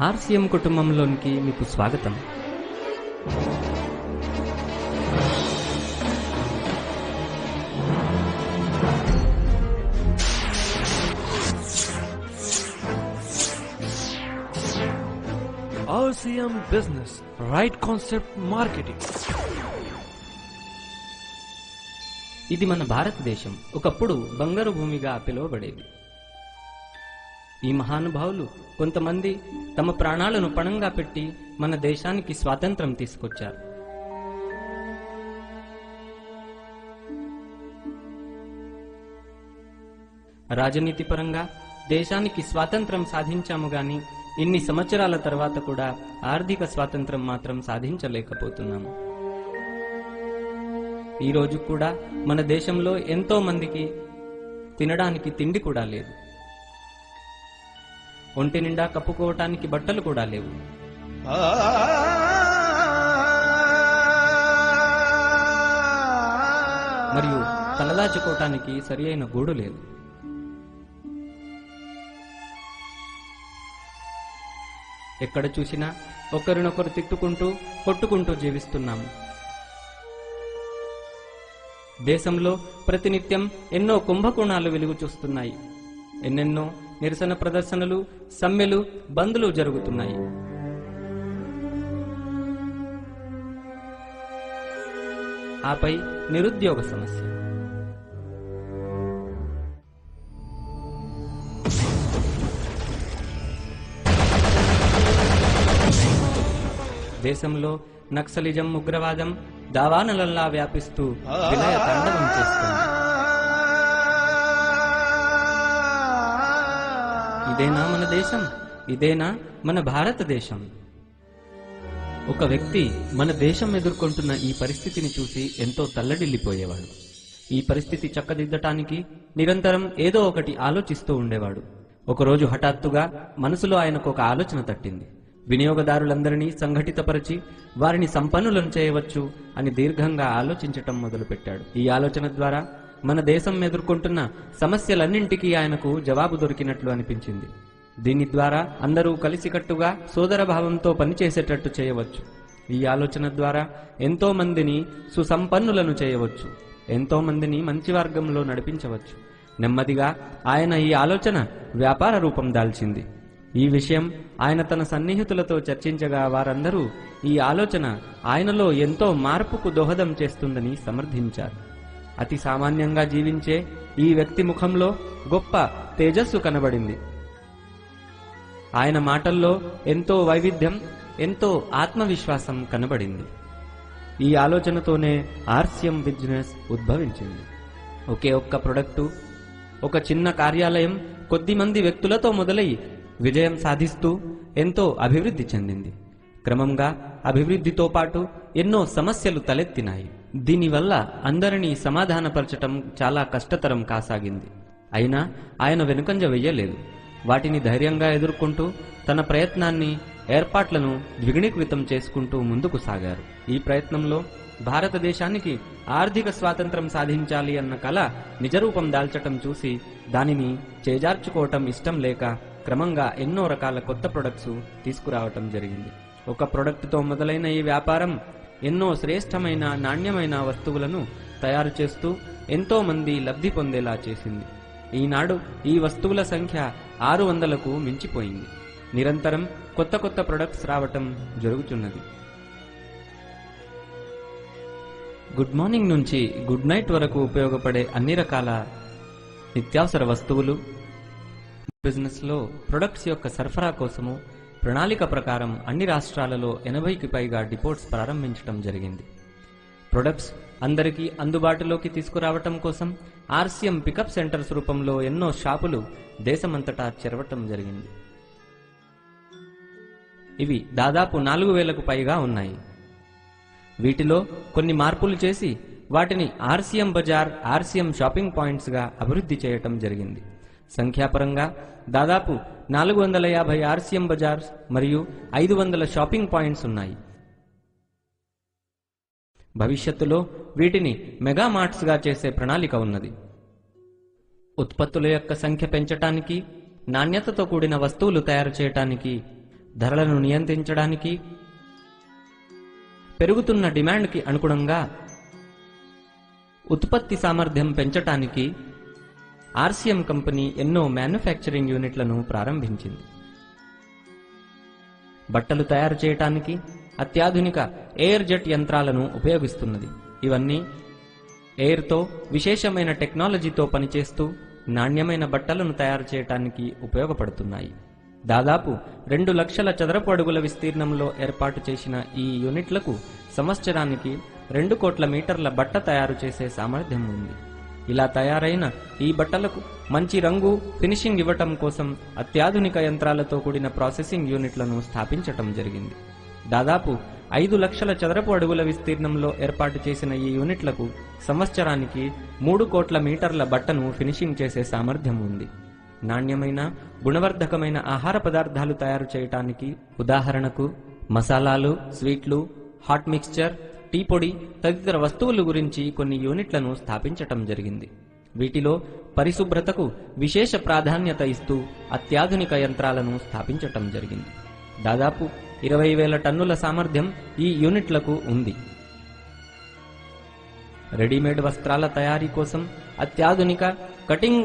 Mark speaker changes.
Speaker 1: RCM కుటుంబంలోనికి మీకు స్వాగతం.
Speaker 2: RCM Business, Right Concept Marketing.
Speaker 1: ఇది మన భారతదేశం ఒకప్పుడు బంగారు భూమిగా పిలువబడేది. ఈ మహానుభావులు కొంతమంది తమ ప్రాణాలను పణంగా పెట్టి మన దేశానికి స్వాతంత్రం తీసుకొచ్చారు. రాజనీతి పరంగా దేశానికి స్వాతంత్రం సాధించాము గాని ఇన్ని సంవత్సరాల తర్వాత కూడా ఆర్థిక స్వాతంత్రం మాత్రం సాధించలేకపోతున్నాము. ఈ రోజు కూడా మన దేశంలో ఎంతో మందికి తినడానికి తిండి కూడా లేదు, ఒంటి నిండా కప్పుకోవటానికి బట్టలు కూడా లేవు, మరియు తలదాచుకోవటానికి సరి అయిన గూడు లేదు. ఎక్కడ చూసినా ఒకరినొకరు తిట్టుకుంటూ కొట్టుకుంటూ జీవిస్తున్నాము. దేశంలో ప్రతినిత్యం ఎన్నో కుంభకోణాలు వెలుగు చూస్తున్నాయి. ఎన్నెన్నో నిరసన ప్రదర్శనలు, సమ్మెలు, బంద్లు జరుగుతున్నాయి. ఆపై నిరుద్యోగ సమస్య. దేశంలో నక్సలిజం, ఉగ్రవాదం దావానలల్లా వ్యాపిస్తూ విలయ తాండవం చేస్తుంది. ఇదేనా మన దేశం? ఇదేనా మన భారతదేశం? ఒక వ్యక్తి మన దేశం ఎదుర్కొంటున్న ఈ పరిస్థితిని చూసి ఎంతో తల్లడిల్లిపోయేవాడు. ఈ పరిస్థితి చక్కదిద్దటానికి నిరంతరం ఏదో ఒకటి ఆలోచిస్తూ ఉండేవాడు. ఒకరోజు హఠాత్తుగా మనసులో ఆయనకు ఒక ఆలోచన తట్టింది. వినియోగదారులందరినీ సంఘటితపరిచి వారిని సంపన్నులను చేయవచ్చు అని దీర్ఘంగా ఆలోచించటం మొదలుపెట్టాడు. ఈ ఆలోచన ద్వారా మన దేశం ఎదుర్కొంటున్న సమస్యలన్నింటికీ ఆయనకు జవాబు దొరికినట్లు అనిపించింది. దీని ద్వారా అందరూ కలిసికట్టుగా సోదర భావంతో పనిచేసేటట్టు చేయవచ్చు. ఈ ఆలోచన ద్వారా ఎంతో మందిని సుసంపన్నులను చేయవచ్చు, ఎంతో మందిని మంచి మార్గంలో నడిపించవచ్చు. నెమ్మదిగా ఆయన ఈ ఆలోచన వ్యాపార రూపం దాల్చింది. ఈ విషయం ఆయన తన సన్నిహితులతో చర్చించగా వారందరూ ఈ ఆలోచన ఆయనలో ఎంతో మార్పుకు దోహదం చేస్తుందని సమర్థించారు. అతి సామాన్యంగా జీవించే ఈ వ్యక్తి ముఖంలో గొప్ప తేజస్సు కనబడింది. ఆయన మాటల్లో ఎంతో వైవిధ్యం, ఎంతో ఆత్మవిశ్వాసం కనబడింది. ఈ ఆలోచనతోనే ఆర్సీఎం బిజినెస్ ఉద్భవించింది. ఒకే ఒక్క ప్రొడక్టు, ఒక చిన్న కార్యాలయం కొద్దిమంది వ్యక్తులతో మొదలై విజయం సాధిస్తూ ఎంతో అభివృద్ధి చెందింది. క్రమంగా అభివృద్ధితో పాటు ఎన్నో సమస్యలు తలెత్తినాయి. దీనివల్ల అందరినీ సమాధానపరచటం చాలా కష్టతరం కాసాగింది. అయినా ఆయన వెనుకంజ వెయ్యలేదు. వాటిని ధైర్యంగా ఎదుర్కొంటూ తన ప్రయత్నాన్ని, ఏర్పాట్లను ద్విగుణీకృతం చేసుకుంటూ ముందుకు సాగారు. ఈ ప్రయత్నంలో భారతదేశానికి ఆర్థిక స్వాతంత్రం సాధించాలి అన్న కల నిజరూపం దాల్చటం చూసి దానిని చేజార్చుకోవటం ఇష్టం లేక క్రమంగా ఎన్నో రకాల కొత్త ప్రొడక్ట్స్ తీసుకురావటం జరిగింది. ఒక ప్రొడక్ట్తో మొదలైన ఈ వ్యాపారం ఎన్నో శ్రేష్టమైన, నాణ్యమైన వస్తువులను తయారు చేస్తూ ఎంతో మంది లబ్ధి పొందేలా చేసింది. ఈనాడు ఈ వస్తువుల సంఖ్య 600కు మించిపోయింది. నిరంతరం కొత్త కొత్త ప్రొడక్ట్స్ రావటం జరుగుతున్నది. గుడ్ మార్నింగ్ నుంచి గుడ్ నైట్ వరకు ఉపయోగపడే అన్ని రకాల నిత్యావసర వస్తువులు, బిజినెస్ లో ప్రొడక్ట్స్ యొక్క సరఫరా కోసము ప్రణాళిక ప్రకారం అన్ని రాష్ట్రాలలో 80కి పైగా డిపోట్స్ ప్రారంభించడం జరిగింది. ప్రొడక్ట్స్ అందరికీ అందుబాటులోకి తీసుకురావటం కోసం ఆర్సీఎం పికప్ సెంటర్స్ రూపంలో ఎన్నో షాపులు దేశమంతటా చెరవటం జరిగింది. ఇవి దాదాపు 4000కు పైగా ఉన్నాయి. వీటిలో కొన్ని మార్పులు చేసి వాటిని ఆర్సీఎం బజార్, ఆర్సీఎం షాపింగ్ పాయింట్స్ గా అభివృద్ధి చేయటం జరిగింది. సంఖ్యాపరంగా దాదాపు 450 ఆర్సీఎం బజార్స్ మరియు 500 షాపింగ్ పాయింట్స్ ఉన్నాయి. భవిష్యత్తులో వీటిని మెగా మార్ట్స్ గా చేసే ప్రణాళిక ఉన్నది. ఉత్పత్తుల యొక్క సంఖ్య పెంచటానికి, నాణ్యతతో కూడిన వస్తువులు తయారు చేయటానికి ధరలను నియంత్రించడానికి, పెరుగుతున్న డిమాండ్కి అనుగుణంగా ఉత్పత్తి సామర్థ్యం పెంచటానికి ఆర్సిఎం కంపెనీ ఎన్నో మ్యానుఫ్యాక్చరింగ్ యూనిట్లను ప్రారంభించింది. బట్టలు తయారు చేయటానికి అత్యాధునిక ఎయిర్ జెట్ యంత్రాలను ఉపయోగిస్తున్నది. ఇవన్నీ ఎయిర్తో విశేషమైన టెక్నాలజీతో పనిచేస్తూ నాణ్యమైన బట్టలను తయారు చేయటానికి ఉపయోగపడుతున్నాయి. దాదాపు 2 లక్షల చదరపు అడుగుల విస్తీర్ణంలో ఏర్పాటు చేసిన ఈ యూనిట్లకు సంవత్సరానికి 2 కోట్ల మీటర్ల బట్ట తయారు చేసే సామర్థ్యం ఉంది. ఇలా తయారైన ఈ బట్టలకు మంచి రంగు, ఫినిషింగ్ ఇవ్వటం కోసం అత్యాధునిక యంత్రాలతో కూడిన ప్రాసెసింగ్ యూనిట్లను స్థాపించటం జరిగింది. దాదాపు 5 లక్షల చదరపు అడుగుల విస్తీర్ణంలో ఏర్పాటు చేసిన ఈ యూనిట్లకు సంవత్సరానికి 3 కోట్ల మీటర్ల బట్టను ఫినిషింగ్ చేసే సామర్థ్యం ఉంది. నాణ్యమైన, గుణవర్ధకమైన ఆహార పదార్థాలు తయారు చేయటానికి, ఉదాహరణకు మసాలాలు, స్వీట్లు, హాట్ మిక్స్చర్, టీ పొడి తదితర వస్తువుల గురించి కొన్ని యూనిట్లను స్థాపించటం జరిగింది. వీటిలో పరిశుభ్రతకు విశేష ప్రాధాన్యత ఇస్తూ అత్యాధునిక యంత్రాలను స్థాపించటం జరిగింది. దాదాపు 20,000 టన్నుల సామర్థ్యం ఈ యూనిట్లకు ఉంది. రెడీమేడ్ వస్త్రాల తయారీ కోసం అత్యాధునిక కటింగ్